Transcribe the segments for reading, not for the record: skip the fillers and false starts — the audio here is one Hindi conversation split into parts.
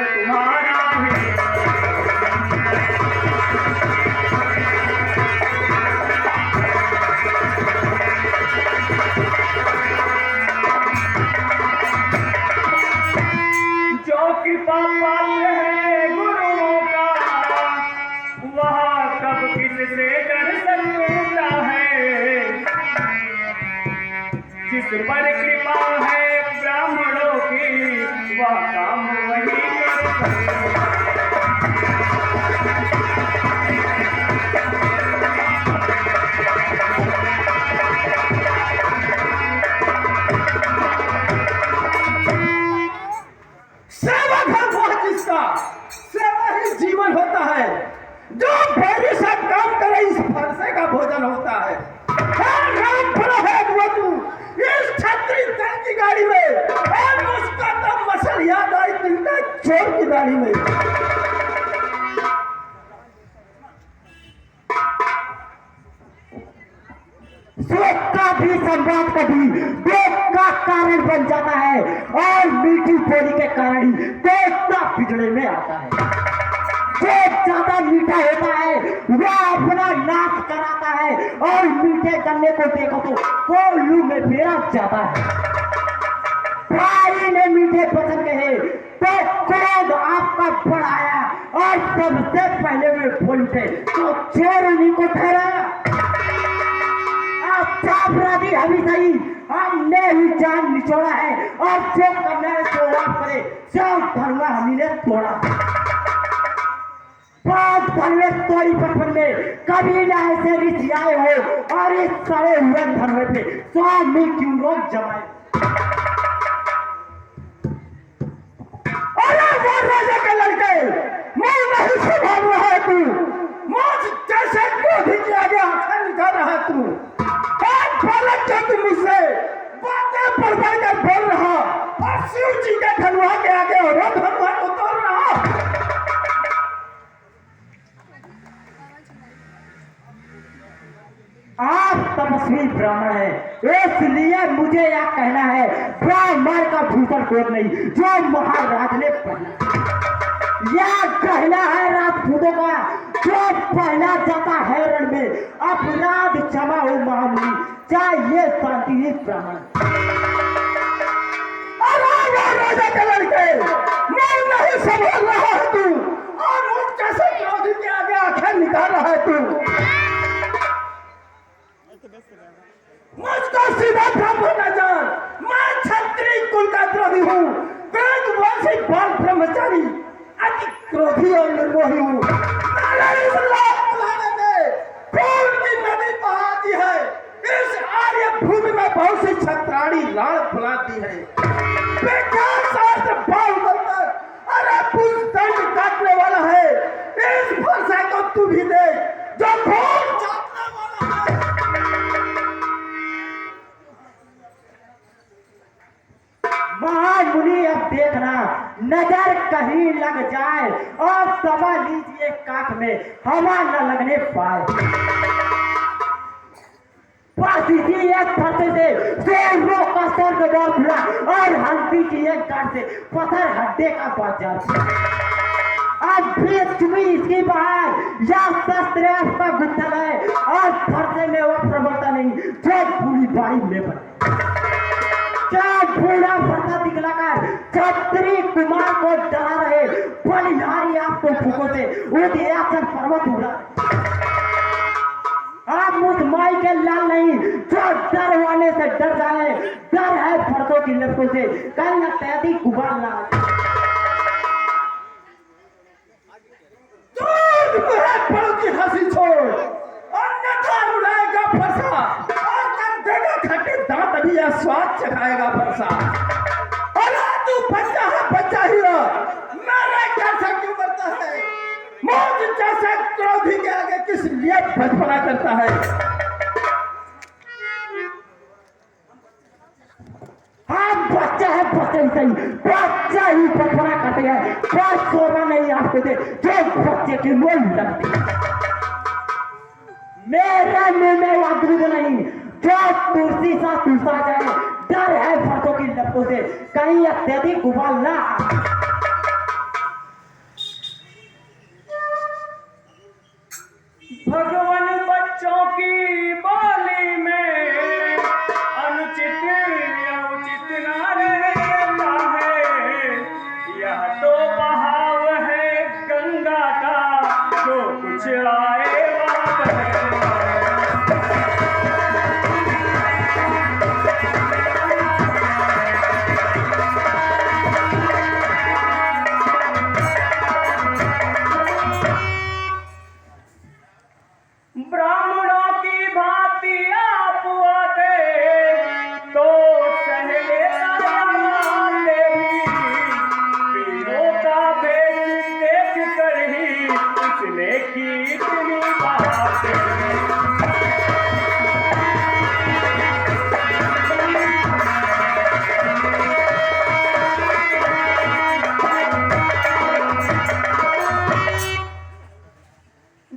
तुम्हारा ही। जो कृपा पात्र है गुरुओं का, वह कब किससे डर सकता है। जिस पर कृपा है ब्राह्मणों की, वह काम वही कर सकता है। सेवा घर वह जिसका सेवा ही जीवन होता है। जो भेड़ी से काम करे इस फरसे का भोजन होता है। राम भला है वो तू इस छतरी दल की गाड़ी में, और उसका तो मसल याद आई तिलका चोर की दाढ़ी में। शोक का भी संवाद कभी दुख का कारण बन जाता है, और मीठी बोली के कारण ही देवता बिगड़े में आता है। जो ज्यादा मीठा होता है वह अपना नाश कराता है, और मीठे गन्ने को देखो तो कोल्लू में फेरा जाता है। भाई ने मीठे वचन कहे तो क्रोध आपका बढ़ाया, और सबसे पहले वे बोल उठे तो चोर उन्हीं को ठहराया। अपराधी हमेशा ही हमने ही जान निचोड़ा है, और जो करना है तो आप करे। सब धर्म हमी ने तोड़ा, बहुत धर्मे तोड़ी बचपन में कभी ना ऐसे रिझाए हो, और इस सड़े हुए धर्मे पे स्वामी क्यों रोक जमाए। अरे वो राजा के लड़के, मैं नहीं संभाल रहा है तू। मौत जैसे क्रोधी के आगे आंखें निकाल रहा है तू। जो तुम मुझसे बातें पढ़ कर बोल रहा, और शिव जी के धनुआ के आगे और धनुआ को तोड़ रहा। आप तपस्वी ब्राह्मण है, इसलिए मुझे यह कहना है ब्राह्मण का भूषण कोड नहीं जो महाराज ने पहना। यह कहना है राजपूतों का जो पहना जाता है रण में। अपराध क्षमा हो महामुनि, चाहिए शांति ही ब्राह्मण। राजा के लड़के, मैं नहीं संभाल रहा है तू, और मुझ जैसे क्रोधी के आगे आंखें निकाल रहा है तू। मुझको सीधा ब्राह्मण न जान, मैं क्षत्रिय कुल का द्रोही हूँ, वेदवंशी बाल ब्रह्मचारी, अति क्रोधी और निर्मोही हूँ। मैंने इस लाल बुलाने में खून की नदी बहा दी है। इस आर्य भूमि में बहुत सी छत्राणी लाल फुलाती है। विज्ञान शास्त्र बाल बनकर अरे पुल दंड काटने वाला है। इस फरसे को तू भी देख जो खून चाटने वाला है। महामुनि अब देखना नजर कहीं लग जाए, और समा लीजिए काख में हवा न लगने पाए। एक फरसे से शेरों का सर गवा खुला, और हल्दी की एक गांठ से पत्थर हड्डे का बाजार। अब भेद चुकी इसकी बाहर या शस्त्र आपका गुत्थल है, और फरसे में वो प्रबलता नहीं जो पूरी बारी में बने। क्या बूढ़ा फरसा दिखलाकर छत्री कुमार को डरा रहे, बलिहारी आपको फूकों से उदयाचल पर्वत उड़ा। आप मुझ माई के लाल नहीं जो डर वाले से डर जाए। डर है फरसों की लपटों से, कल न तैती गुबार ना पड़ों की हंसी छोड़, अन्यथा उड़ाएगा फरसा, और तब देगा खट्टे दांत, अभी यह स्वाद चखाएगा फरसा। अरे तू बच्चा ही रह, मेरे कैसा क्यों करता है? मौत जैसे क्रोधी के आगे किस लिए बचपना करता है? हाँ बच्चा है, बच्चा ही सही, बच्चा ही बचपना करते हैं। बात सोना नहीं आपको दे जो बच्चे की मोल लगती। मेरा मुंह में वादुद नहीं जो तुलसी सा तुलसा जाए। डर है फरसों की लपटों से, कहीं अत्यधिक उबाल ना। भगवान बच्चों की बोली में अनुचित उचित ना रहता है। यह तो बहाव है गंगा का, जो कुछ आए बात है। ब्राह्मणों की भांति आप आते तो सह लेता मानते भी। पीरों का भेष देख कर ही उसने की इतनी बातें।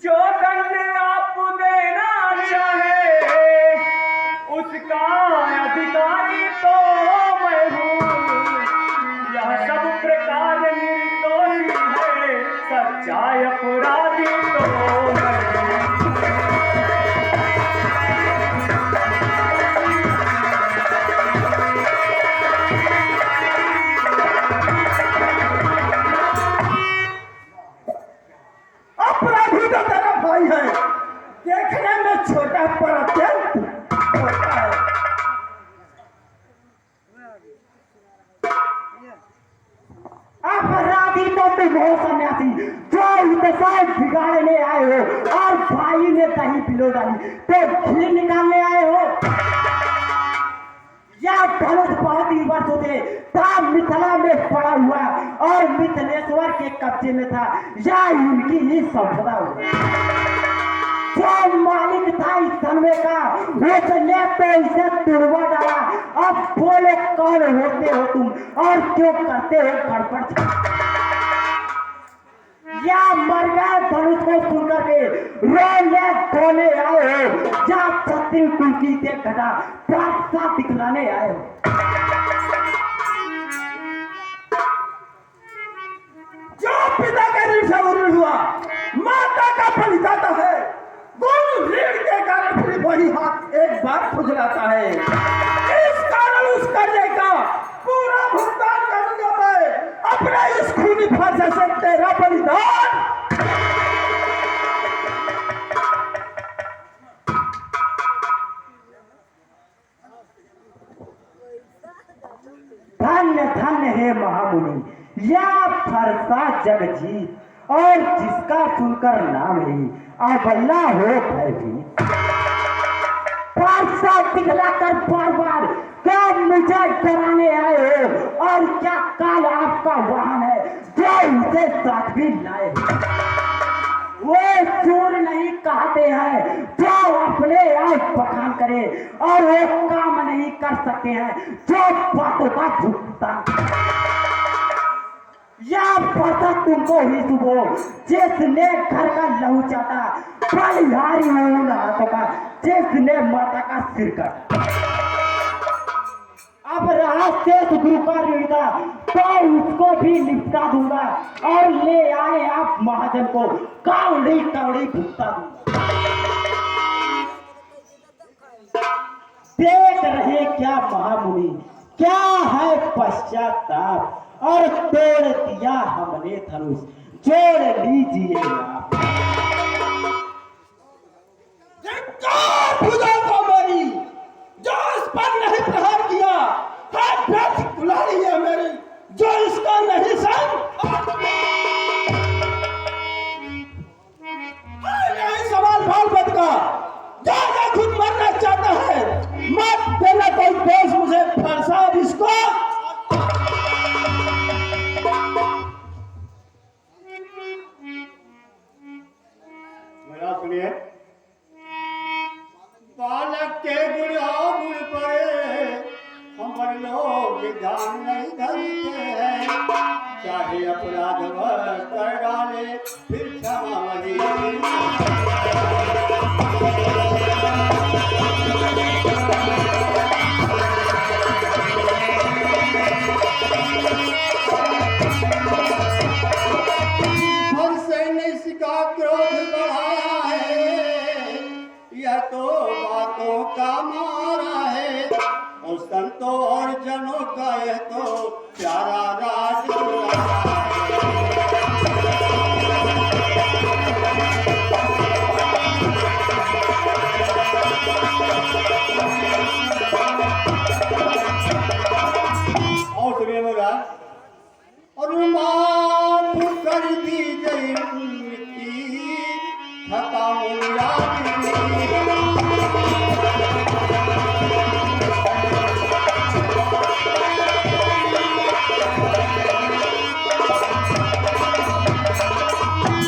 जो दंड आप देना चाहे उसका अधिकारी तो मैं हूँ। यह सब प्रकार निर्दोषी है, सच्चा अपराधी तो मैं हूँ। अपराधी तो तेरा भाई है, देखने में छोटा पर अत्यंत छोटा है। अपराधी तो तुम हो सन्यासी, जो इंतजार बिगाड़ने आए हो और भाई ने दही पिलो डाली तो घी निकालने आए हो। यह धनुष बहुत ही वर्षों से था मिथिला में पड़ा हुआ और मिथिलेश्वर के कब्जे में था। यह उनकी ही संपदा हुई। जो मालिक था इस धनवे का, उसने तो इसे तुड़वा डाला। अब बोलो कौन होते हो तुम और क्यों करते हो गड़बड़? या मर गए धनुष को सुनकर के रोने धोने आए हो, या छत्री कुल्की से घटा प्राप्त दिखलाने आए हो। जो पिता के ऋण से उऋण हुआ, माता का फल जाता है। गुरु ऋण के कारण फिर वही हाथ एक बार खुजलाता है। इस कारण उस कर्जे का पूरा भुगतान करूंगा मैं, अपने इस खूनी फांसे से तेरा बलिदान। धन्य धन्य है महामुनि, या फरसा जगजीत, और जिसका सुनकर नाम ही अबल्ला हो भयभीत। फरसा दिखलाकर बार बार क्या मुझे डराने आए हो, और क्या काल आपका वाहन है जो उसे साथ भी लाए हो? वो चोर नहीं कहते हैं जो अपने आप बखान करे, और वो काम नहीं कर सकते हैं जो बातों का भुगतान करे। या पता तुमको ही सुबह जिसने घर का लहू चाटा, बलिहारी हो उन हाथों का जिसने माता का सिर काटा। अब रहा शेष गुरु का ऋणदा तो उसको भी निपटा दूंगा, और ले आए आप महाजन को कौड़ी कौड़ी भुगता दूंगा। देख रहे क्या महामुनि, क्या है पश्चाताप, और तोड़ दिया हमने धनुष, जोड़ लीजिए आप। भुजा को मेरी जो इस पर नहीं प्रहार किया, कुल्हाड़ी है मेरी जो इसका नहीं संग। नहीं सवाल भाल बद का, ज्यादा खुद मरना चाहता है, मत देना कोई दोष मुझे फरसा इसको। मेरा सुनिए, बालक के गुण गुण पड़े हमर लोग ध्यान नहीं धरते हैं। चाहे अपराध कर डाले फिर क्षमा वही। मन से निष्का क्रोध बढ़ाया है,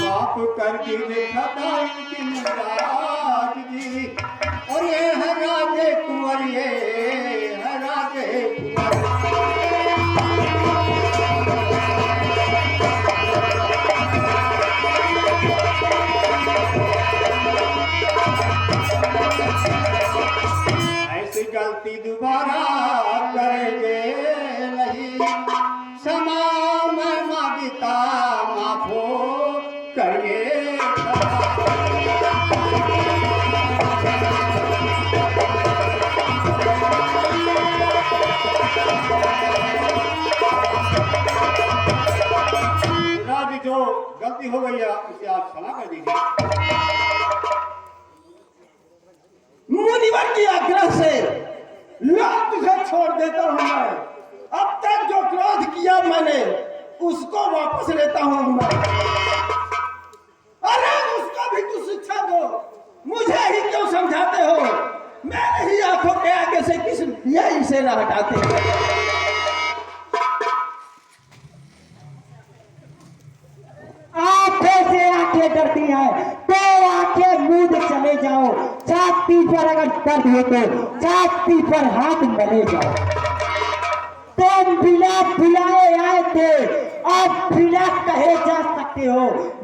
बाप कर दी देखा था इनकी नाराजगी और ये है राजे कुंवर, ये है राजे कुंवर। ऐसी गलती दोबारा करेंगे नहीं, क्षमा मैं मांगता माफो करिए। राजी जो गलती हो गई है उसे आप क्षमा कर दीजिए। मुनिवर की आग्रह से लौट तुझे छोड़ देता हूं मैं। अब तक जो क्रोध किया मैंने उसको वापस लेता हूं मैं। अरे उसको भी तू शिक्षा दो, मुझे ही क्यों समझाते हो? मेरे ही आंखों के आगे से किस लिए इसे न हटाते? आंखें से आंखें डरती हैं तो आंखें मूंद चले जाओ। छाती पर अगर दर्द हो तो छाती पर हाथ मले जाओ। तुम बिना बुलाए आए थे, अब बिना कहे जा सकते हो।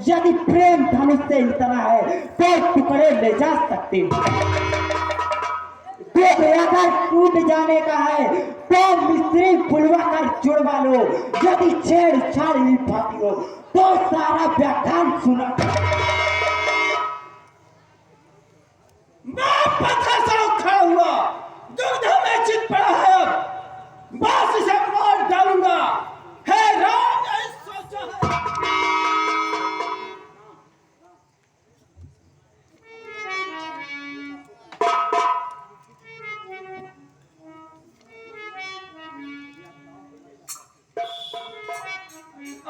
यदि प्रेम धनुष से इतना है तो टुकड़े ले जा सकते हो। तो अगर टूट जाने का है तो मिस्त्री बुलवा कर जुड़वा लो। यदि छेड़छाड़ नहीं पाती हो तो सारा व्याख्यान सुना। मैं पत्थर से उखड़ा हुआ दुर्धा में चित पड़ा है। बस इसे मार डालूंगा। हे राम, यही सोचा है।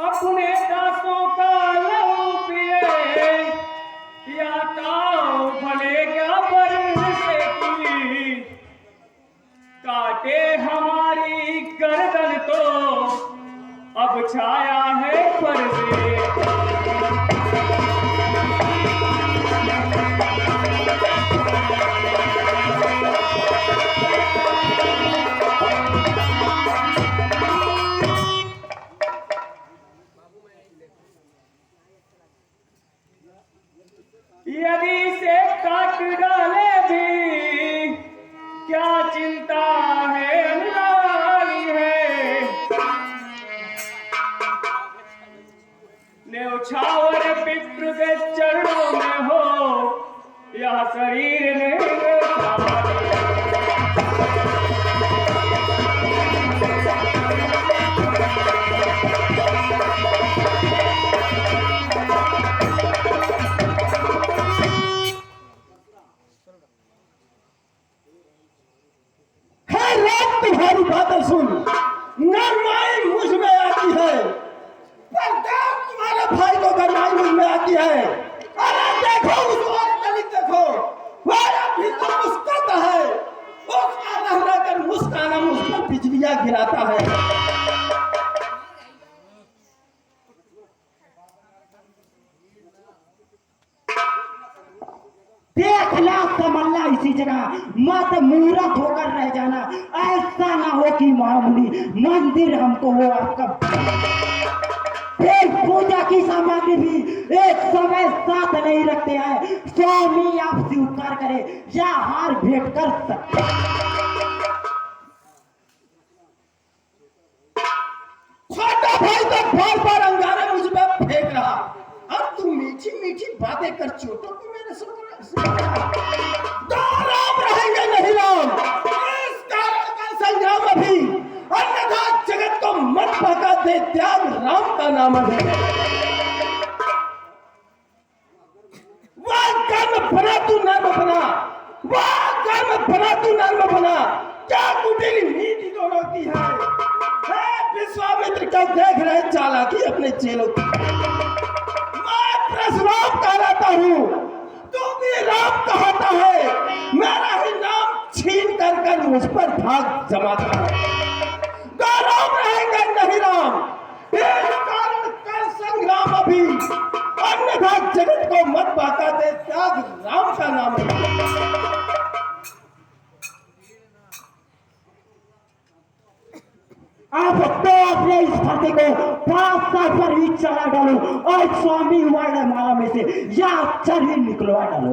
अपने दासों का लहू पिए या ताओ भले क्या बरसे की, काटे हमारी गर्दन तो अब छाया है पर्दे। यदि से काट डाले भी क्या चिंता है, अनुरागी है। न्यौछावर विप्र के चरणों में हो यह शरीर नहीं। तुम्हारी बातें सुन, नरमाई मुझ में आती है, पर तुम्हारे भाई को गरमाई मुझ में आती है। अरे देखो उस और दलित देखो, वह भी तो मुस्कुराता है। उसका रह रहकर मुस्काना मुझ पर बिजलियां गिराता है। देखना समझना इसी जगह, मत मूर्ख होकर रह जाना। ऐसा ना हो कि मामूली मंदिर हमको वो आपका फिर पूजा की सामग्री भी एक समय साथ नहीं रखते हैं। स्वामी आप स्वीकार करे या हार भेंट कर सकते। छोटा भाई तो बार बार अंगारे मुझ पर फेंक रहा, अब तू मीठी मीठी बातें कर चोटों को मेरे दो राम रहेंगे नहीं राम। इस कारण का संग्राम अभी, अन्यथा जगत को मत भगा दे त्याग राम का नाम है। वह कर्म बना तू नर्म बना, वह कर्म बना तू नर्म बना। क्या कुटिल नीति दोनों की है। विश्वामित्र का देख रहे चालाकी अपने चेलों की। मैं परशुराम कहलाता हूँ, जो भी राम कहता है मेरा ही नाम छीन कर मुझ पर भाग जमाता है। दो राम रहेंगे नहीं राम, इस कारण कर संग्राम अभी, अन्यथा जगत को मत बाका दे त्याग राम का नाम है। आप तो अपने इस धरती को 5 साल पर ही चला डालो और स्वामी वर्णमाला में से या अक्षर ही निकलवा डालो।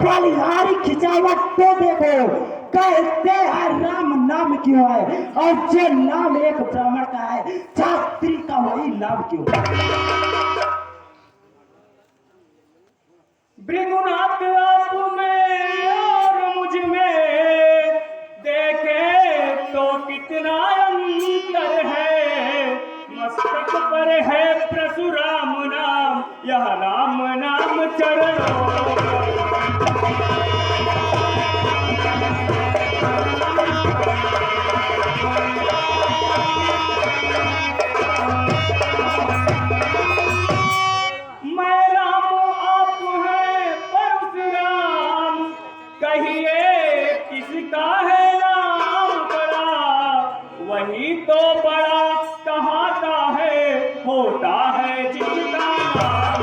बलिहारी खिंचावट तो देखो, कहते हैं राम नाम क्यों है, और जो नाम एक ब्राह्मण का है छात्री का वही नाम क्यों है। भृगुनाथ आप में और मुझ में देखे तो कितना अंतर है। मस्तक पर है परशुराम नाम, यह राम नाम चरणों वही तो बड़ा कहाता है, होता है जिसका नाम।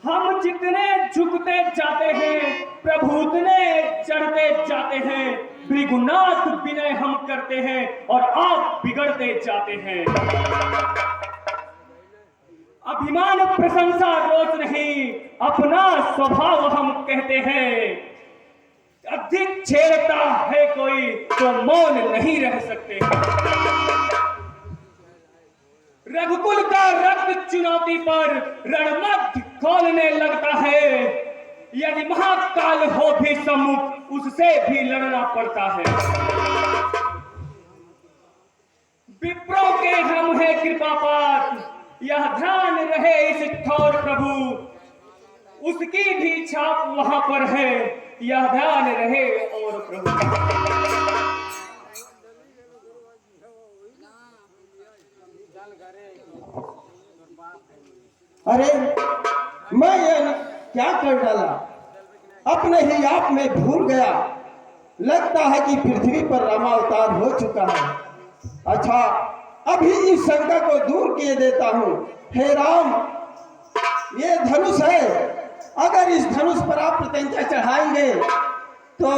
हम जितने झुकते जाते हैं प्रभु उतने चढ़ते जाते हैं। भृगुनाथ विनय हम करते हैं और आप बिगड़ते जाते हैं। अभिमान प्रशंसा रोज नहीं, अपना स्वभाव हम कहते हैं। अधिक छेड़ता है कोई तो मौन नहीं रह सकते। रघुकुल का रक्त चुनौती पर रणमध्य खोलने लगता है। यदि महाकाल हो भी सम्मुख उससे भी लड़ना पड़ता है। विप्रों के हम है कृपा पात्र, यह ध्यान रहे इस ठोर प्रभु। उसकी भी छाप वहां पर है, यह ध्यान रहे और प्रभु। अरे मैं ये क्या कर डाला, अपने ही आप में भूल गया। लगता है कि पृथ्वी पर रामावतार हो चुका है। अच्छा, अभी इस शंका को दूर किए देता हूँ। हे राम, ये धनुष है, अगर इस धनुष पर आप प्रत्यंचा चढ़ाएंगे तो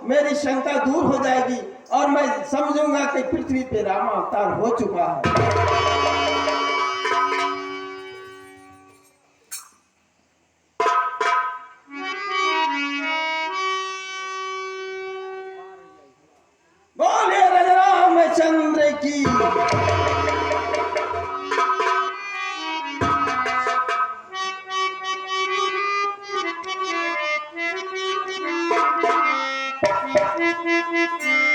मेरी शंका दूर हो जाएगी और मैं समझूंगा कि पृथ्वी पे रामावतार हो चुका है। बोले रामचंद्र की। Thank you.